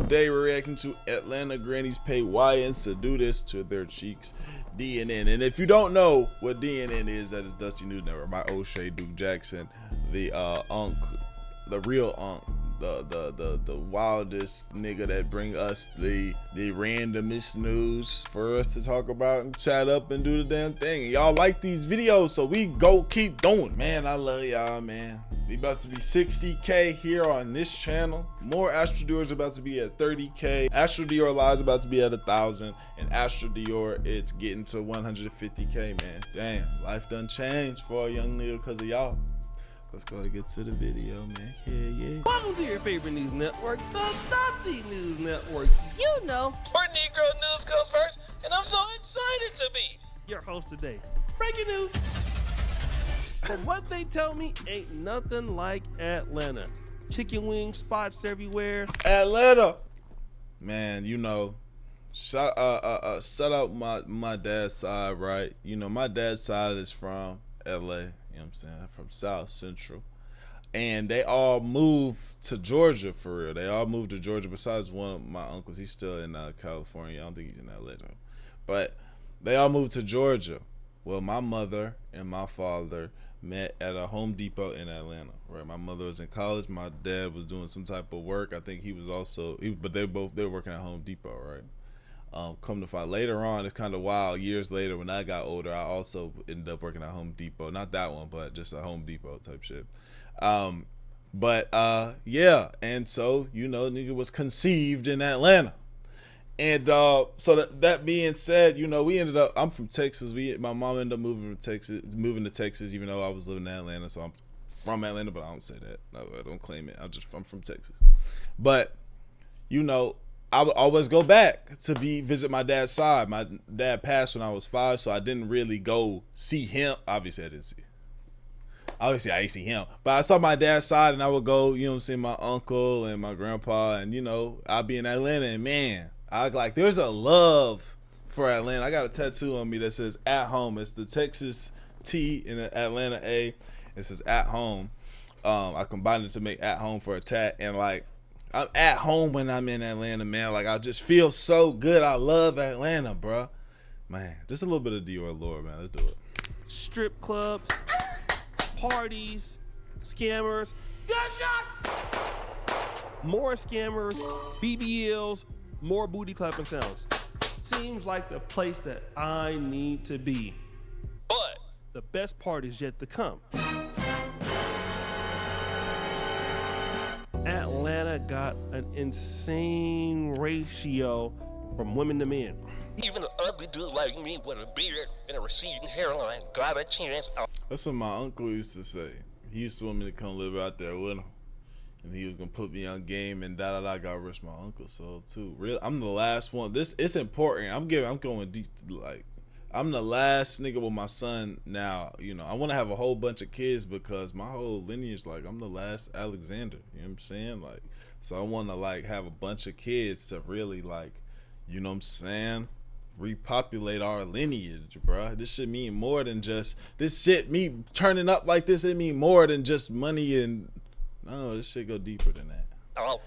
Today we're reacting to Atlanta Grannies pay YNS to do this to their cheeks. DNN. And if you don't know what DNN is, that is Dusty News Network by O'Shea Duke Jackson, the the real the wildest nigga that bring us the randomest news for us to talk about and chat up and do the damn thing. And y'all like these videos, so we go keep doing. Man, I love y'all, man. We about to be 60K here on this channel. More Astral Dior is about to be at 30K. Astral Dior Live is about to be at 1,000, and Astral Dior it's getting to 150K, man. Damn, life done changed for a young nigga because of y'all. Let's go and get to the video, man. Yeah. Welcome to your favorite news network, the Dusty News Network. You know, where Negro news goes first, and I'm so excited to be your host today. Breaking news. From what they tell me, ain't nothing like Atlanta. Chicken wing spots everywhere. Atlanta, man. You know, shout out my dad's side, right? You know, my dad's side is from LA. You know what I'm saying? From South Central, and they all moved to Georgia for real. They all moved to Georgia. Besides one of my uncles, he's still in California. I don't think he's in LA though. But they all moved to Georgia. Well, my mother and my father met at a Home Depot in Atlanta, right? My mother was in college. My dad was doing some type of work. I think he was also, but they were working at Home Depot, right? Come to find later on, it's kind of wild. Years later, when I got older, I also ended up working at Home Depot. Not that one, but just a Home Depot type shit. Yeah, and so you know, nigga was conceived in Atlanta. And so that being said, you know, we ended up, I'm from Texas. My mom ended up moving to Texas, even though I was living in Atlanta. So I'm from Atlanta, but I don't say that. No, I don't claim it. I'm from Texas. But, you know, I would always go back to visit my dad's side. My dad passed when I was 5, so I didn't really go see him. Obviously, I didn't see him, but I saw my dad's side, and I would go, you know what I'm saying, my uncle and my grandpa, and, you know, I'd be in Atlanta, and man, there's a love for Atlanta. I got a tattoo on me that says "at home." It's the Texas T and the Atlanta A. It says "at home." I combined it to make "at home" for a tat, and like I'm at home when I'm in Atlanta, man. Like I just feel so good. I love Atlanta, bro. Man, just a little bit of Dior lore, man. Let's do it. Strip clubs, parties, scammers, gunshots, more scammers, BBLs. More booty clapping sounds. Seems like the place that I need to be. But the best part is yet to come. Atlanta got an insane ratio from women to men. Even an ugly dude like me with a beard and a receding hairline got a chance. That's what my uncle used to say. He used to want me to come live out there with him. And he was gonna put me on game and got rich my uncle so too. Real, I'm the last one. It's important. I'm going deep. Like I'm the last nigga with my son now. You know, I want to have a whole bunch of kids because my whole lineage, like I'm the last Alexander. You know what I'm saying? Like, so I want to like have a bunch of kids to really like, you know what I'm saying, repopulate our lineage, bro. This shit mean more than just me turning up like this. It mean more than just money and. No, this shit go deeper than that. Oh,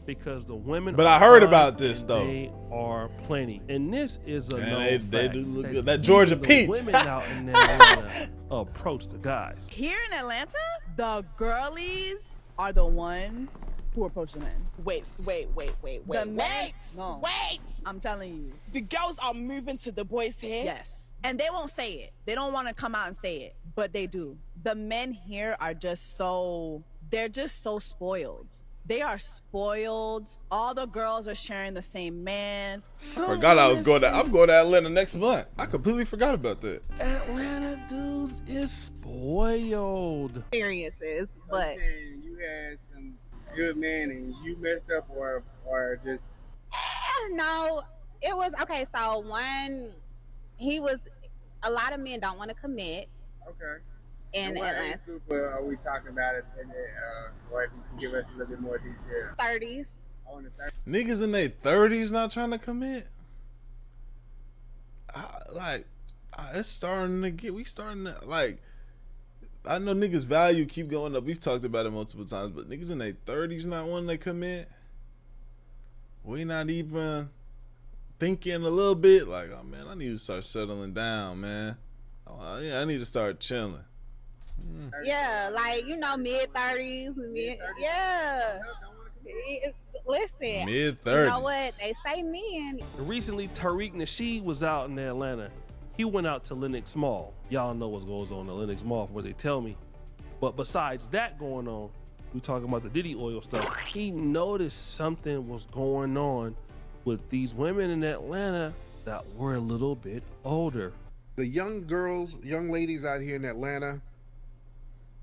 because the women. But I heard about this though. They are plenty, and this is a known fact. They do look good. That Georgia peach. Women out in Atlanta approach the guys. Here in Atlanta, the girlies are the ones who approach the men. Wait. The men. No. Wait. I'm telling you. The girls are moving to the boys here? Yes. And they won't say it. They don't want to come out and say it, but they do. The men here are just they're just so spoiled. They are spoiled. All the girls are sharing the same man. I forgot I was going to. I'm going to Atlanta next month. I completely forgot about that. Atlanta dudes is spoiled. Experiences, but you had some good men and you messed up, or just. No, it was okay. So one, a lot of men don't want to commit. Okay. In what Atlanta. age group are we talking about it? Or if you can give us a little bit more detail. 30s. On the 30s. Niggas in their 30s not trying to commit. It's starting to get. We starting to like. I know niggas' value keep going up. We've talked about it multiple times, but niggas in their 30s not wanting to commit. we not even thinking a little bit like, oh man, I need to start settling down, man. Oh, yeah, I need to start chilling. Yeah, like mid-30s, yeah. Listen, Mid-30s. you know what they say, men. Recently, Tariq Nasheed was out in Atlanta. He went out to Lenox Mall. Y'all know what goes on in Lenox Mall from what they tell me. But besides that going on, we talking about the Diddy oil stuff. He noticed something was going on with these women in Atlanta that were a little bit older. The young girls, young ladies out here in Atlanta,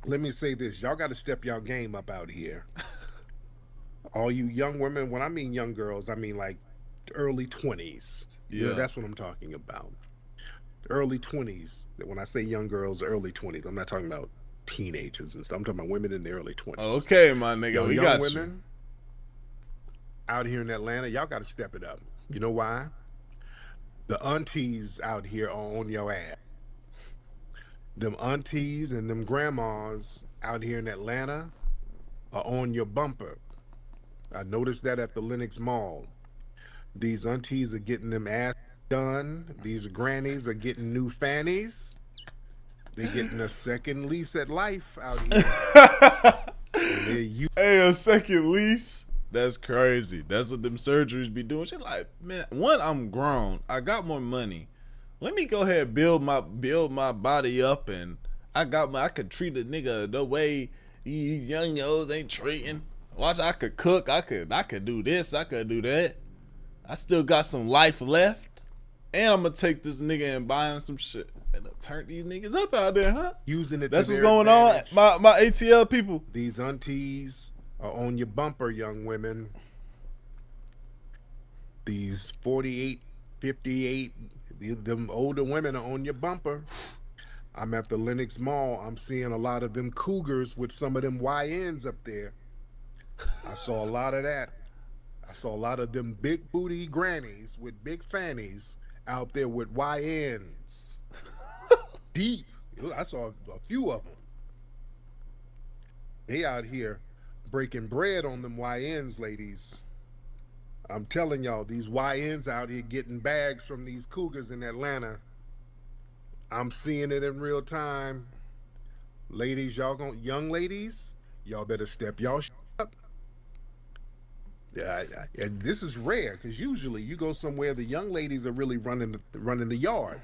let me say this, y'all got to step y'all game up out here. All you young women, when I mean young girls, I mean like early 20s. Yeah, that's what I'm talking about. Early 20s. When I say young girls, early 20s, I'm not talking about teenagers and stuff. I'm talking about women in the early 20s. Okay, my nigga, we got young women out here in Atlanta, y'all got to step it up. You know why? The aunties out here are on your ass. Them aunties and them grandmas out here in Atlanta are on your bumper. I noticed that at the Lenox Mall. These aunties are getting them ass done. These grannies are getting new fannies. They're getting a second lease at life out here. Hey, a second lease? That's crazy. That's what them surgeries be doing. She like, man, one, I'm grown. I got more money. Let me go ahead and build my body up, and I could treat a nigga the way these young yo's ain't treating. Watch, I could cook, I could do this, I could do that. I still got some life left. And I'm gonna take this nigga and buy him some shit. And turn these niggas up out there, huh? Using it. That's what's going on. My ATL people. These aunties are on your bumper, young women. These 48, 58, them older women are on your bumper. I'm at the Lenox Mall. I'm seeing a lot of them cougars with some of them YNs up there. I saw a lot of that. I saw a lot of them big booty grannies with big fannies out there with YNs. Deep. I saw a few of them. They out here breaking bread on them YNs, ladies. I'm telling y'all, these YNs out here getting bags from these cougars in Atlanta. I'm seeing it in real time. Ladies, young ladies, y'all better step y'all up. And this is rare because usually you go somewhere the young ladies are really running the yard,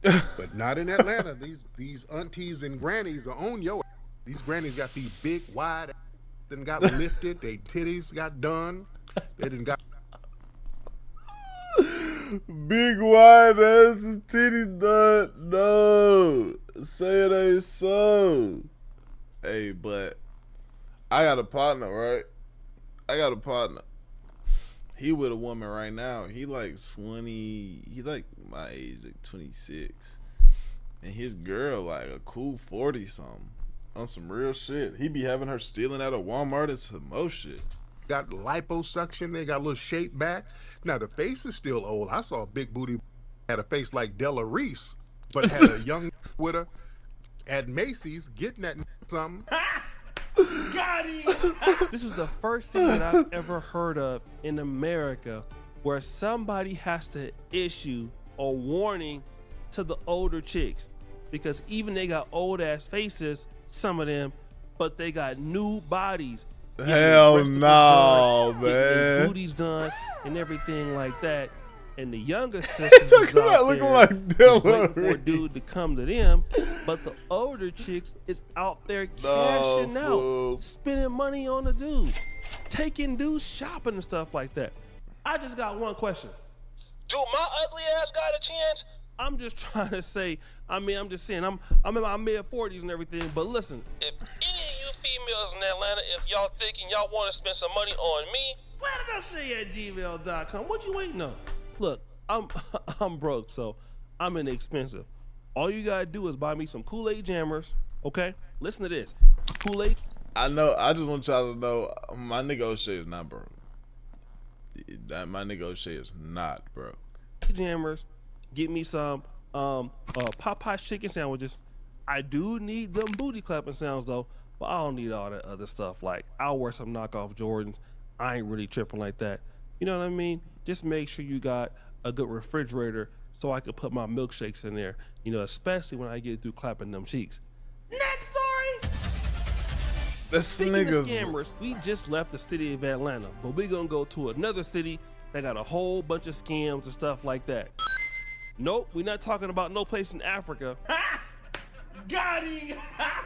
but not in Atlanta. These aunties and grannies are on your. These grannies got these big wide, then got lifted. They titties got done. They didn't got big wide ass and titties done. No, say it ain't so. Hey, but I got a partner, right? I got a partner. He with a woman right now. He like 20. He like my age, like 26. And his girl like a cool 40 something. On some real shit. He be having her stealing out of Walmart and some more shit. Got liposuction. They got a little shape back. Now the face is still old. I saw a big booty had a face like Della Reese, but had a young with her at Macy's getting that something. Got it. This is the first thing that I've ever heard of in America where somebody has to issue a warning to the older chicks, because even they got old ass faces, some of them, but they got new bodies. Hell no, man. Booties done and everything like that. And the younger sisters is out looking there like just waiting for a dude to come to them, but the older chicks is out there cashing out, spending money on the dudes, taking dudes shopping and stuff like that. I just got one question. Do my ugly ass got a chance? I'm just trying to say, I'm just saying, I'm in my mid-40s and everything, but listen, if any of you females in Atlanta, if y'all thinking y'all want to spend some money on me, platinumshea@gmail.com. What you waiting on? Look, I'm broke, so I'm inexpensive. All you gotta do is buy me some Kool-Aid jammers, okay? Listen to this. Kool-Aid. I know, I just want y'all to know, my nigga O'Shea is not broke. My nigga O'Shea is not broke. Jammers. Get me some Popeye's chicken sandwiches. I do need them booty clapping sounds though, but I don't need all that other stuff. Like, I'll wear some knockoff Jordans. I ain't really tripping like that. You know what I mean? Just make sure you got a good refrigerator so I can put my milkshakes in there, you know, especially when I get through clapping them cheeks. Next story! This Speaking of niggas. scammers, we just left the city of Atlanta, but we're gonna go to another city that got a whole bunch of scams and stuff like that. Nope, we're not talking about no place in Africa. Got him!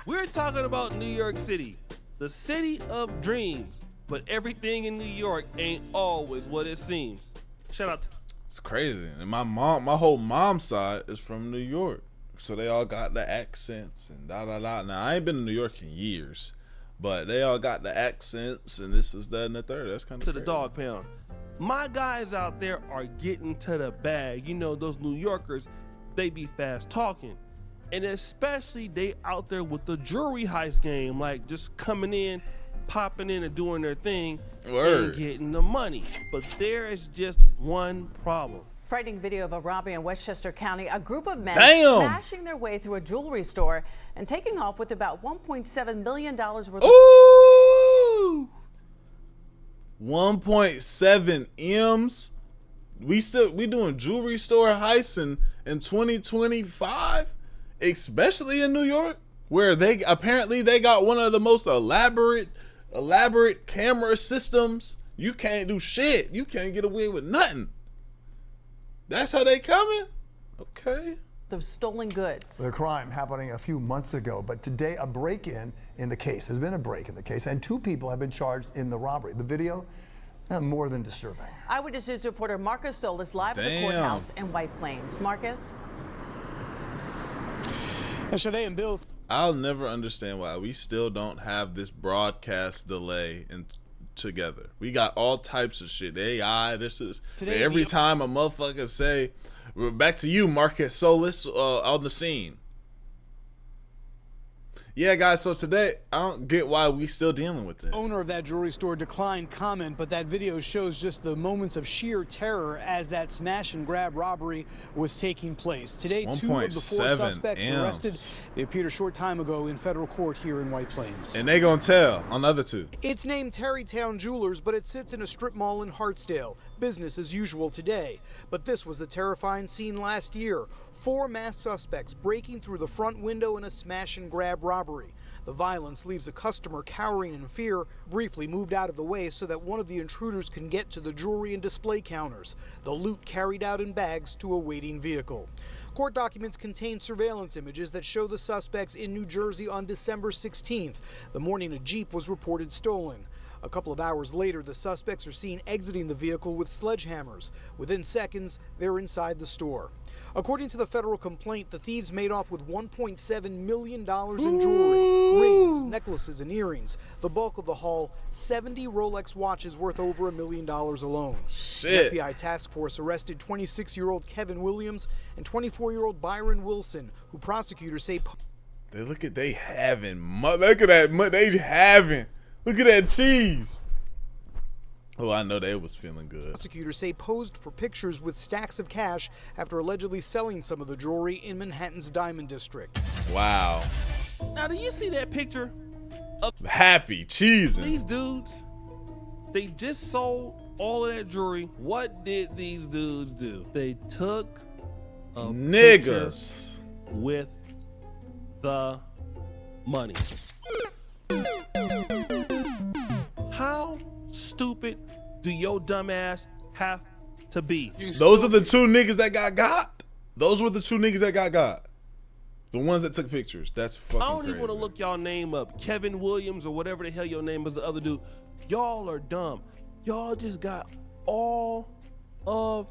We're talking about New York City, the city of dreams. But everything in New York ain't always what it seems. Shout out to It's crazy. And my whole mom's side is from New York. So they all got the accents and da-da-da. Now, I ain't been to New York in years, but they all got the accents and this is that and the third. That's kind of the dog pound. My guys out there are getting to the bag. You know, those New Yorkers, they be fast talking. And especially they out there with the jewelry heist game, like just coming in, popping in and doing their thing and getting the money. But there is just one problem. Frightening video of a robbery in Westchester County. A group of men smashing their way through a jewelry store and taking off with about $1.7 million worth of... Ooh! 1.7 M's? We doing jewelry store heists in 2025? Especially in New York, where they apparently got one of the most elaborate camera systems. You can't do shit. You can't get away with nothing. That's how they coming? Okay. Of stolen goods. The crime happening a few months ago, but today a break-in the case. There's been a break in the case, and 2 people have been charged in the robbery. The video, more than disturbing. Eyewitness News reporter Marcus Solis live at the courthouse in White Plains. Marcus? Yesterday and Bill. I'll never understand why we still don't have this broadcast delay together. We got all types of shit. AI, this is today, every time a motherfucker say, back to you, Marcus Solis, on the scene. Yeah, guys, so today, I don't get why we still dealing with it. Owner of that jewelry store declined comment, but that video shows just the moments of sheer terror as that smash and grab robbery was taking place. Today, 2 of the 4 suspects were arrested. They appeared a short time ago in federal court here in White Plains. And they gonna tell on the other 2. It's named Tarrytown Jewelers, but it sits in a strip mall in Hartsdale. Business as usual today. But this was the terrifying scene last year. 4 masked suspects breaking through the front window in a smash and grab robbery. The violence leaves a customer cowering in fear, briefly moved out of the way so that one of the intruders can get to the jewelry and display counters. The loot carried out in bags to a waiting vehicle. Court documents contain surveillance images that show the suspects in New Jersey on December 16th, the morning a Jeep was reported stolen. A couple of hours later, the suspects are seen exiting the vehicle with sledgehammers. Within seconds, they're inside the store. According to the federal complaint, the thieves made off with $1.7 million in jewelry, rings, necklaces, and earrings. The bulk of the haul, 70 Rolex watches worth over $1 million alone. Shit. The FBI task force arrested 26-year-old Kevin Williams and 24-year-old Byron Wilson, who prosecutors say... Look at they having. Look at that. They having. Look at that cheese. Oh, I know they was feeling good. Prosecutors say posed for pictures with stacks of cash after allegedly selling some of the jewelry in Manhattan's Diamond District. Wow. Now, do you see that picture of happy cheesing? These dudes, they just sold all of that jewelry. What did these dudes do? They took a niggas with the money. How stupid do your dumb ass have to be? Those are the 2 niggas that got. Those were the 2 niggas that got. The ones that took pictures. That's fucking I don't crazy. even want to look y'all name up. Kevin Williams or whatever the hell your name is, the other dude. Y'all are dumb. Y'all just got all of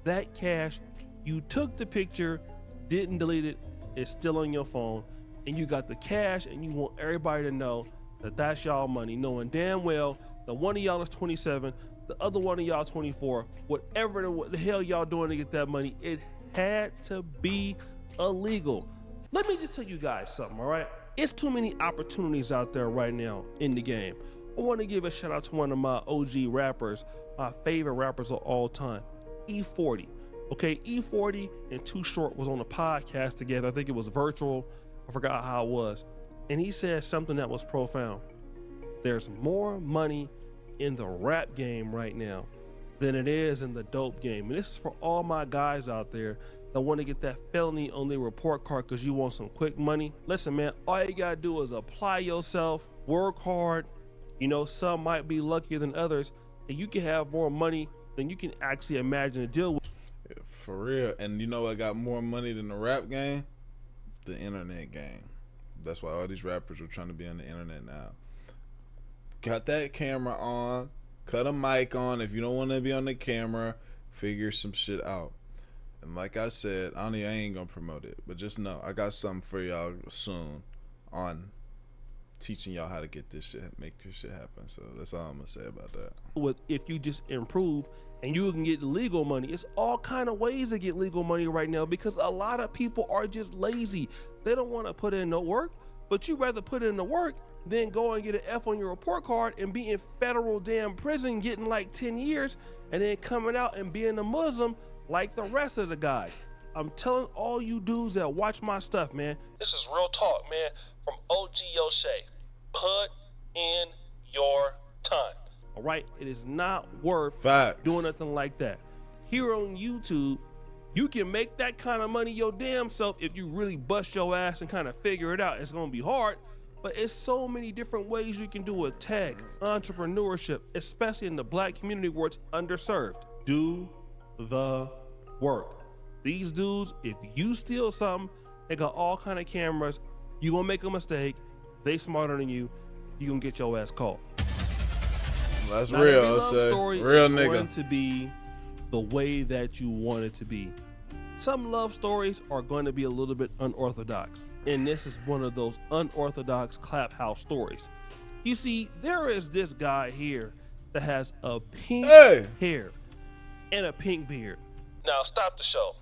that cash. You took the picture, didn't delete it. It's still on your phone. And you got the cash and you want everybody to know that that's y'all money, knowing damn well that one of y'all is 27, the other one of y'all 24, whatever the hell y'all doing to get that money, it had to be illegal. Let me just tell you guys something, all right? It's too many opportunities out there right now in the game. I want to give a shout out to one of my OG rappers, my favorite rappers of all time, E40. Okay, E40 and Too Short was on a podcast together. I think it was virtual. I forgot how it was. And he said something that was profound. There's more money in the rap game right now than it is in the dope game. And this is for all my guys out there that want to get that felony on their report card because you want some quick money. Listen, man, all you gotta do is apply yourself, work hard. You know, some might be luckier than others, and you can have more money than you can actually imagine to deal with. Yeah, for real. And you know what got more money than the rap game? The internet game. That's why all these rappers are trying to be on the internet now. Cut that camera on, cut a mic on. If you don't want to be on the camera, figure some shit out. And like I said, I ain't gonna promote it, but just know I got something for y'all soon on teaching y'all how to get this shit, make this shit happen. So that's all I'm gonna say about that. If you just improve and you can get legal money, it's all kind of ways to get legal money right now because a lot of people are just lazy. They don't want to put in no work, but you rather put in the work than go and get an F on your report card and be in federal damn prison getting like 10 years and then coming out and being a Muslim like the rest of the guys. I'm telling all you dudes that watch my stuff, man, this is real talk, man, from OG O'Shea. Put in your time, all right? It is not worth doing nothing like that. Here on YouTube, you can make that kind of money your damn self if you really bust your ass and kind of figure it out. It's gonna be hard, but it's so many different ways you can do it. Tech, entrepreneurship, especially in the black community where it's underserved. Do the work. These dudes, if you steal something, they got all kind of cameras. You gonna make a mistake. They smarter than you. You gonna get your ass caught. That's Not real. every love Say story real is nigga. going to be the way that you want it to be. Some love stories are going to be a little bit unorthodox, and this is one of those unorthodox clap house stories. You see, there is this guy here that has a pink hair and a pink beard. Now stop the show.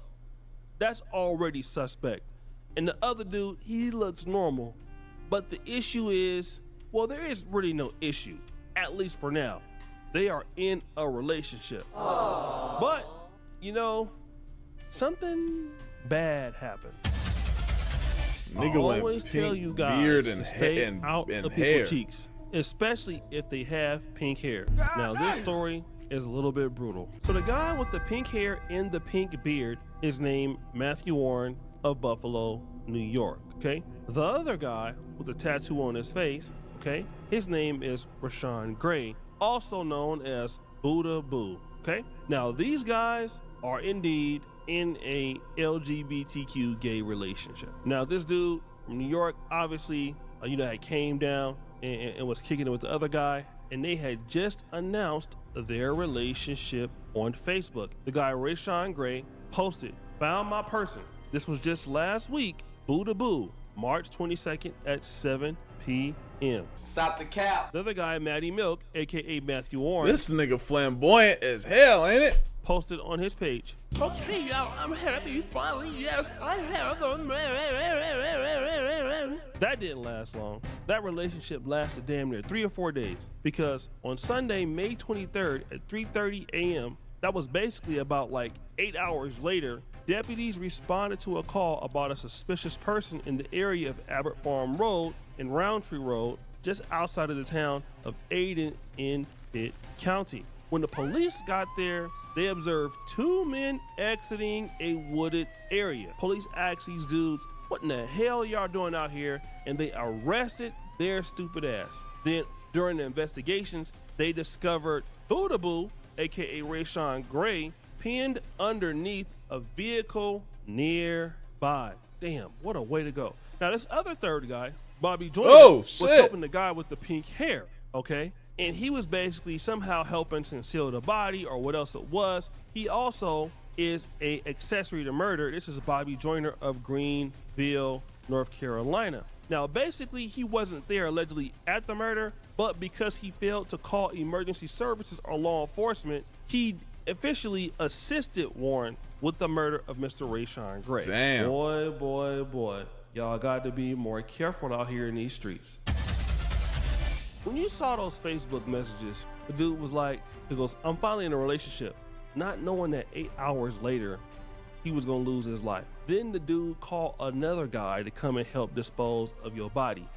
That's already suspect. And the other dude, he looks normal. But the issue is, well, there is really no issue, at least for now. They are in a relationship. Aww. But, you know, something bad happened. Nigga I always tell you guys beard and to stay out and of hair. people's cheeks, especially if they have pink hair. Now, this story is a little bit brutal. So the guy with the pink hair and the pink beard is named Matthew Warren of Buffalo, New York, okay? The other guy with the tattoo on his face, okay, his name is Rashawn Gray, also known as Buddha Boo, okay? Now, these guys are indeed in a LGBTQ gay relationship. Now, this dude from New York, obviously, had came down and was kicking it with the other guy, and they had just announced their relationship on Facebook. The guy, Rashawn Gray, posted, "Found my person." This was just last week, Buddha Boo, March 22nd at 7 p.m. Stop the cap. The other guy, Matty Milk, aka Matthew Warren. This nigga flamboyant as hell, ain't it? Posted on his page. Okay, y'all, I'm happy. Finally, yes, I have them. That didn't last long. That relationship lasted damn near 3 or 4 days because on Sunday, May 23rd at 3:30 a.m., that was basically about like 8 hours later, deputies responded to a call about a suspicious person in the area of Abbott Farm Road and Roundtree Road, just outside of the town of Ayden in Pitt County. When the police got there, they observed 2 men exiting a wooded area. Police asked these dudes, "What in the hell y'all doing out here?" And they arrested their stupid ass. Then during the investigations, they discovered Buddha Boo, aka Rashawn Gray, pinned underneath a vehicle nearby. Damn, what a way to go. Now this other third guy, Bobby Joyner, was helping the guy with the pink hair, okay? And he was basically somehow helping conceal the body or what else it was. He also is a accessory to murder. This is Bobby Joyner of Greenville, North Carolina. Now, basically, he wasn't there allegedly at the murder, but because he failed to call emergency services or law enforcement, he officially assisted Warren with the murder of Mr. Rashawn Gray. Damn. Boy. Y'all got to be more careful out here in these streets. When you saw those Facebook messages, the dude was like, he goes, "I'm finally in a relationship," not knowing that 8 hours later, he was gonna lose his life. Then the dude called another guy to come and help dispose of your body.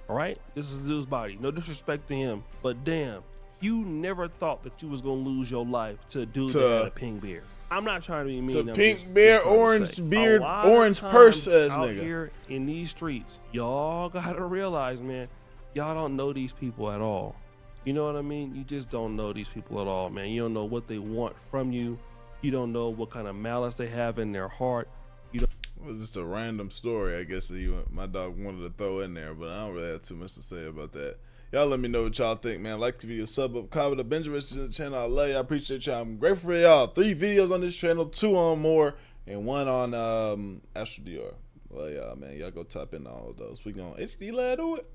All right, this is the dude's body. No disrespect to him, but damn, You never thought that you was gonna lose your life to a dude that had a pink beard. I'm not trying to be mean. To pink beard, orange beard, orange purse ass out nigga. Here in these streets, y'all gotta realize, man, y'all don't know these people at all. You know what I mean? You just don't know these people at all, man. You don't know what they want from you. You don't know what kind of malice they have in their heart. You don't. It was just a random story, I guess, that my dog wanted to throw in there, but I don't really have too much to say about that. Y'all let me know what y'all think, man. Like the video, sub up, comment, a Benjamin to the channel. I love y'all. I appreciate y'all. I'm grateful for y'all. 3 videos on this channel, 2 on More, and 1 on Astral Dior. Love y'all, man. Y'all go tap in all of those. We gonna HD lad do it.